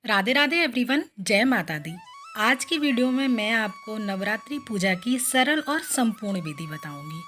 Radhe Radhe everyone, जय माता दी। आज की वीडियो में मैं आपको नवरात्रि पूजा की सरल और संपूर्ण विधि बताऊंगी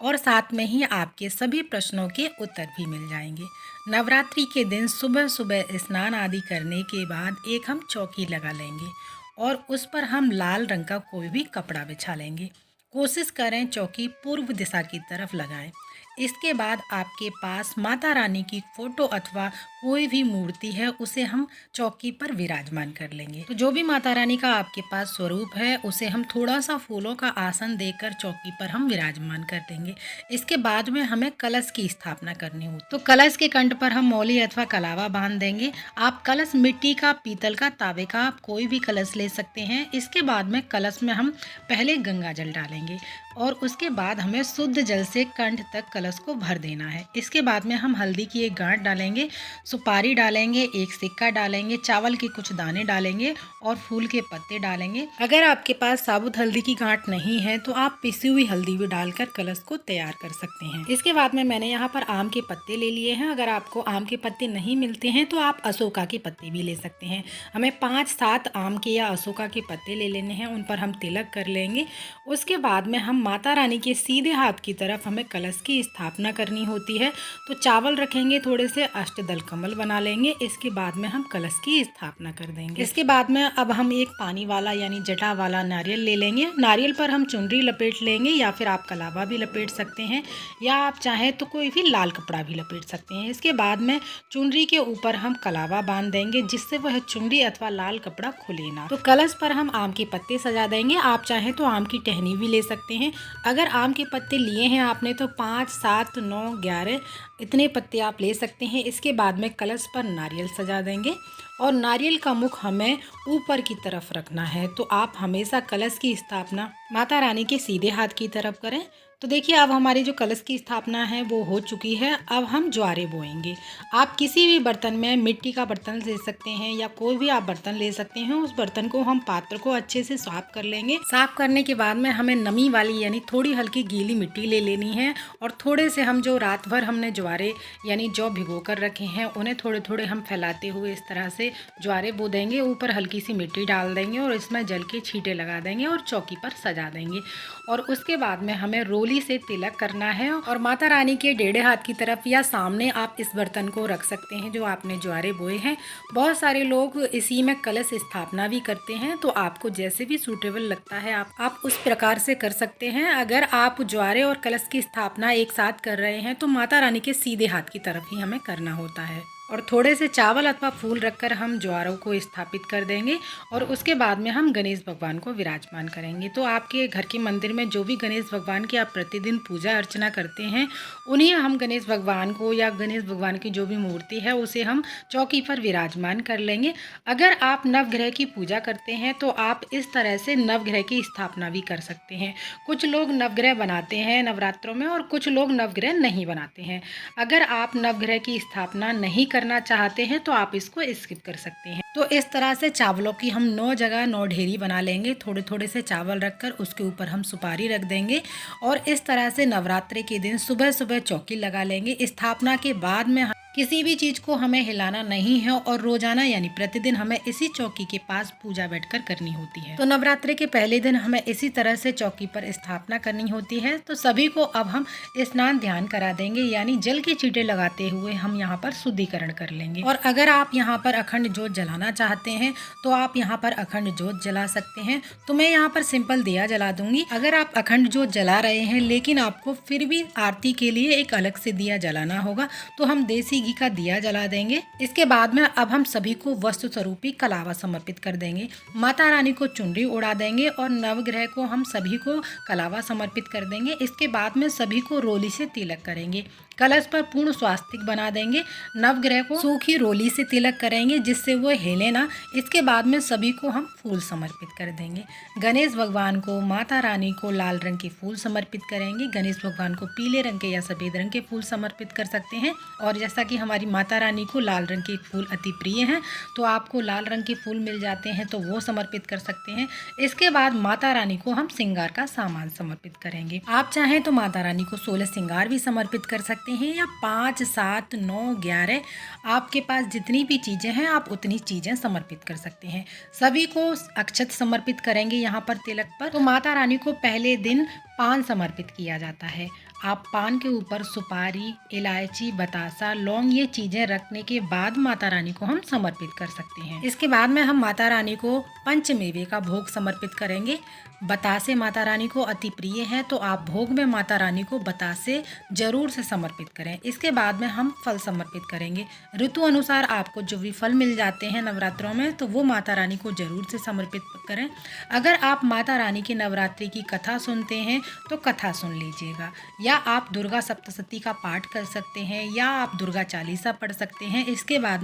और साथ में ही आपके सभी प्रश्नों के उत्तर भी मिल जाएंगे। नवरात्रि के दिन सुबह सुबह स्नान आदि करने के बाद एक हम चौकी लगा लेंगे और उस पर हम लाल रंग का कोई भी कपड़ा बिछा लेंगे। कोशिश करें चौकी पूर्व दिशा की तरफ लगाएं। इसके बाद आपके पास माता रानी की फोटो अथवा कोई भी मूर्ति है उसे हम चौकी पर विराजमान कर लेंगे। तो जो भी माता रानी का आपके पास स्वरूप है उसे हम थोड़ा सा फूलों का आसन देकर चौकी पर हम विराजमान कर देंगे। इसके बाद में हमें कलश की स्थापना करनी हो तो कलश के कंठ पर हम मौली अथवा कलावा बांध देंगे। आप कलश मिट्टी का, पीतल का, तांबे का, आप कोई भी कलश ले सकते हैं। इसके बाद में कलश में हम पहले गंगा जल डालेंगे और उसके बाद हमें शुद्ध जल से कंठ तक कलश को भर देना है। इसके बाद में हम हल्दी की एक गांठ डालेंगे, सुपारी डालेंगे, एक सिक्का डालेंगे, चावल के कुछ दाने डालेंगे और फूल के पत्ते डालेंगे। अगर आपके पास साबुत हल्दी की गांठ नहीं है तो आप पिसी हुई हल्दी भी डालकर कलश को तैयार कर सकते हैं। इसके बाद में मैंने यहाँ पर आम के पत्ते ले लिए हैं। अगर आपको आम के पत्ते नहीं मिलते हैं तो आप अशोका के पत्ते भी ले सकते हैं। हमें 5-7 आम के या अशोका के पत्ते ले लेने हैं, उन पर हम तिलक कर लेंगे। उसके बाद में हम माता रानी के सीधे हाथ की तरफ हमें कलश की स्थापना करनी होती है। तो चावल रखेंगे, थोड़े से अष्टदल कमल बना लेंगे। इसके बाद में हम कलश की स्थापना कर देंगे। इसके बाद में अब हम एक पानी वाला यानी जटा वाला नारियल ले लेंगे। नारियल पर हम चुनरी लपेट लेंगे या फिर आप कलावा भी लपेट सकते हैं या आप चाहें तो कोई भी लाल कपड़ा भी लपेट सकते हैं। इसके बाद में चुनरी के ऊपर हम कलावा बांध देंगे जिससे वह चुनरी अथवा लाल कपड़ा खुले ना। तो कलश पर हम आम के पत्ते सजा देंगे। आप चाहें तो आम की टहनी भी ले सकते हैं। अगर आम के पत्ते लिए हैं आपने तो 5, 7, 9, 11 इतने पत्ते आप ले सकते हैं। इसके बाद में कलश पर नारियल सजा देंगे और नारियल का मुख हमें ऊपर की तरफ रखना है। तो आप हमेशा कलश की स्थापना माता रानी के सीधे हाथ की तरफ करें। तो देखिए अब हमारी जो कलश की स्थापना है वो हो चुकी है। अब हम ज्वारे बोएंगे। आप किसी भी बर्तन में, मिट्टी का बर्तन ले सकते हैं या कोई भी आप बर्तन ले सकते हैं। उस बर्तन को हम पात्र को अच्छे से साफ कर लेंगे। साफ करने के बाद में हमें नमी वाली यानी थोड़ी हल्की गीली मिट्टी ले लेनी है और थोड़े से हम जो रात भर हमने ज्वारे यानी जौ भिगो कर रखे हैं उन्हें थोड़े थोड़े हम फैलाते हुए इस तरह से ज्वारे बो देंगे। ऊपर हल्की सी मिट्टी डाल देंगे और इसमें जल के छींटे लगा देंगे और चौकी पर सजा देंगे। और उसके बाद में हमें रोली से तिलक करना है और माता रानी के डेढ़े हाथ की तरफ या सामने आप इस बर्तन को रख सकते हैं जो आपने ज्वारे बोए हैं। बहुत सारे लोग इसी में कलश स्थापना भी करते हैं, तो आपको जैसे भी सूटेबल लगता है आप उस प्रकार से कर सकते हैं। अगर आप ज्वारे और कलश की स्थापना एक साथ कर रहे हैं तो माता रानी के सीधे हाथ की तरफ ही हमें करना होता है और थोड़े से चावल अथवा फूल रखकर हम ज्वारों को स्थापित कर देंगे और उसके बाद में हम गणेश भगवान को विराजमान करेंगे। तो आपके घर के मंदिर में जो भी गणेश भगवान की आप प्रतिदिन पूजा अर्चना करते हैं उन्हीं हम गणेश भगवान को या गणेश भगवान की जो भी मूर्ति है उसे हम चौकी पर विराजमान कर लेंगे। अगर आप नवग्रह की पूजा करते हैं तो आप इस तरह से नवग्रह की स्थापना भी कर सकते हैं। कुछ लोग नवग्रह बनाते हैं नवरात्रों में और कुछ लोग नवग्रह नहीं बनाते हैं। अगर आप नवग्रह की स्थापना नहीं करना चाहते हैं तो आप इसको स्किप कर सकते हैं। तो इस तरह से चावलों की हम 9 जगह 9 ढेरी बना लेंगे। थोड़े थोड़े से चावल रखकर उसके ऊपर हम सुपारी रख देंगे और इस तरह से नवरात्रि के दिन सुबह सुबह चौकी लगा लेंगे। स्थापना के बाद में किसी भी चीज को हमें हिलाना नहीं है और रोजाना यानी प्रतिदिन हमें इसी चौकी के पास पूजा बैठकर करनी होती है। तो नवरात्रि के पहले दिन हमें इसी तरह से चौकी पर स्थापना करनी होती है। तो सभी को अब हम स्नान ध्यान करा देंगे यानी जल के छींटे लगाते हुए हम यहाँ पर शुद्धिकरण कर लेंगे। और अगर आप यहाँ पर अखंड ज्योत जलाना चाहते हैं तो आप यहाँ पर अखंड ज्योत जला सकते हैं। तो मैं यहाँ पर सिंपल दिया जला दूंगी। अगर आप अखंड ज्योत जला रहे हैं लेकिन आपको फिर भी आरती के लिए एक अलग से दिया जलाना होगा तो हम देसी घी का दिया जला देंगे। इसके बाद में अब हम सभी को वस्तु स्वरूपी कलावा समर्पित कर देंगे। माता रानी को चुनरी उड़ा देंगे और नवग्रह को हम सभी को कलावा समर्पित कर देंगे। इसके बाद में सभी को रोली से तिलक करेंगे। कलश पर पूर्ण स्वास्तिक बना देंगे। नवग्रह को सूखी रोली से तिलक करेंगे जिससे वो हिले ना। इसके बाद में सभी को हम फूल समर्पित कर देंगे। गणेश भगवान को, माता रानी को लाल रंग के फूल समर्पित करेंगे। गणेश भगवान को पीले रंग के या सफेद रंग के फूल समर्पित कर सकते हैं। और जैसा कि हमारी माता रानी को लाल रंग के फूल अति प्रिय हैं, तो आपको लाल रंग के फूल मिल जाते हैं तो वो समर्पित कर सकते हैं। इसके बाद माता रानी को हम श्रृंगार का सामान समर्पित करेंगे। आप चाहें तो माता रानी को 16 श्रृंगार भी समर्पित कर सकते हैं, या 5, 7, 9, 11 आपके पास जितनी भी चीज़ें हैं आप उतनी चीज़ें समर्पित कर सकते हैं। सभी को अक्षत समर्पित करेंगे यहाँ पर तिलक पर। तो माता रानी को पहले दिन पान समर्पित किया जाता है। आप पान के ऊपर सुपारी, इलायची, बतासा, लौंग ये चीज़ें रखने के बाद माता रानी को हम समर्पित कर सकते हैं। इसके बाद में हम माता रानी को पंचमेवे का भोग समर्पित करेंगे। बतासे माता रानी को अति प्रिय हैं, तो आप भोग में माता रानी को बतासे जरूर से समर्पित करें। इसके बाद में हम फल समर्पित करेंगे। ऋतु अनुसार आपको जो भी फल मिल जाते हैं नवरात्रों में, तो वो माता रानी को जरूर से समर्पित करें। अगर आप माता रानी की नवरात्रि की कथा सुनते हैं तो कथा सुन लीजिएगा, या आप दुर्गा सप्तशती का पाठ कर सकते हैं, या आप दुर्गा चालीसा पढ़ सकते हैं। इसके बाद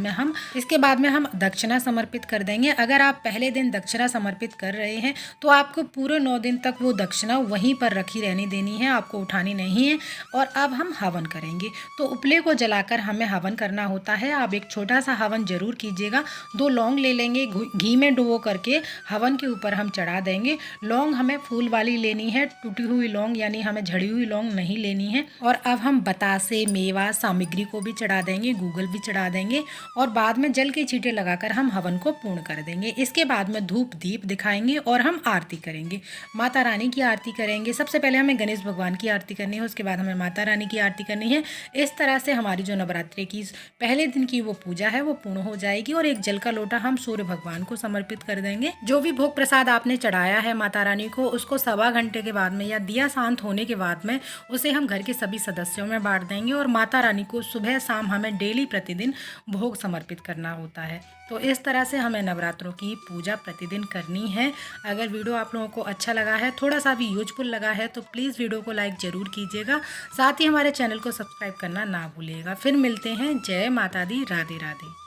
में हम दक्षिणा समर्पित कर देंगे। अगर आप पहले दिन दक्षिणा समर्पित कर रहे हैं तो आपको पूरे 9 दिन तक वो दक्षिणा वहीं पर रखी रहनी देनी है, आपको उठानी नहीं है। और अब हम हवन करेंगे। तो उपले को जलाकर हमें हवन करना होता है। आप एक छोटा सा हवन जरूर कीजिएगा। 2 लौंग ले लेंगे, घी में डुबो करके हवन के ऊपर हम चढ़ा देंगे। लौंग हमें फूल वाली लेनी है, टूटी हुई लौंग यानी हमें झड़ी हुई लौंग नहीं लेनी है। और अब हम बतासे, मेवा, सामग्री को भी चढ़ा देंगे, गूगल भी चढ़ा देंगे, और बाद में जल के छींटे लगाकर हम हवन को पूर्ण कर देंगे। इसके बाद में धूप दीप दिखाएंगे और हम आरती करेंगे। माता रानी की आरती करेंगे। सबसे पहले हमें गणेश भगवान की आरती करनी है, उसके बाद हमें माता रानी की आरती करनी है। इस तरह से हमारी जो नवरात्रि की पहले दिन की वो पूजा है वो पूर्ण हो जाएगी। और एक जल का लोटा हम सूर्य भगवान को समर्पित कर देंगे। जो भी भोग प्रसाद आपने चढ़ाया है माता रानी को, उसको 1.25 घंटे के बाद में या दिया शांत होने के बाद में उसे हम घर के सभी सदस्यों में बांट देंगे। और माता रानी को सुबह शाम हमें डेली प्रतिदिन भोग समर्पित करना होता है। तो इस तरह से हमें नवरात्रों की पूजा प्रतिदिन करनी है। अगर वीडियो आप लोगों को अच्छा लगा है, थोड़ा सा भी यूजफुल लगा है, तो प्लीज़ वीडियो को लाइक ज़रूर कीजिएगा। साथ ही हमारे चैनल को सब्सक्राइब करना ना भूलिएगा। फिर मिलते हैं। जय माता दी। राधे राधे।